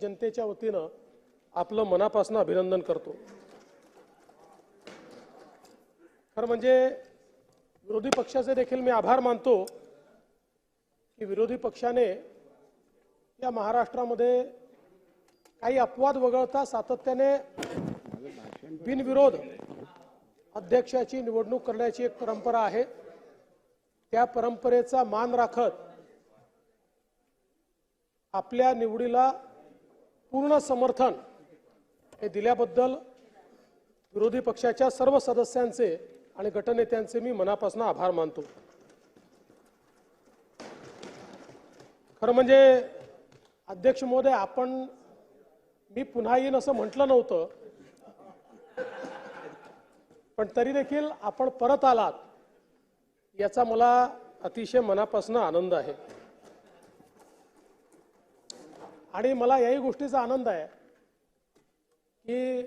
जनतेच्या वतीनं आपलं मनापासून अभिनंदन करतो। खरं म्हणजे विरोधी पक्षाचे देखील मी आभार मानतो की विरोधी पक्षाने या महाराष्ट्रामध्ये काही अपवाद वगळता सातत्याने बिनविरोध अध्यक्षाची निवडणूक करण्याची एक परंपरा आहे। त्या परंपरेचा मान राखत आपल्या निवडीला पूर्ण समर्थन हे दिल्याबद्दल विरोधी पक्षाच्या सर्व सदस्यांचे आणि गटनेत्यांचे मी मनापासून आभार मानतो। खरं म्हणजे अध्यक्ष महोदय, मी पुन्हा येईन असं म्हटलं नव्हतं, पण तरी देखील आपण परत आलात याचा मला अतिशय मनापासून आनंद आहे। आणि मला याही गोष्टीचा आनंद आहे की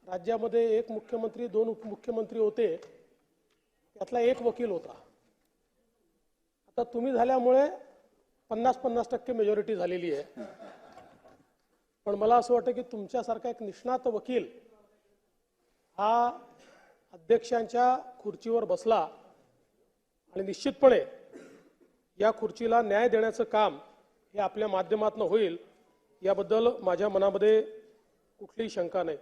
राज्यामध्ये एक मुख्यमंत्री, दोन उपमुख्यमंत्री होते, त्यातला एक वकील होता। आता तुम्ही झाल्यामुळे 50-50% मेजॉरिटी झालेली आहे। पण मला असं वाटतं की तुमच्यासारखा एक निष्णात वकील हा अध्यक्षांच्या खुर्चीवर बसला आणि निश्चितपणे या खुर्चीला न्याय देण्याचं काम हे आपल्या माध्यमातून होईल याबद्दल माझ्या मनामध्ये कुठलीही शंका नाही।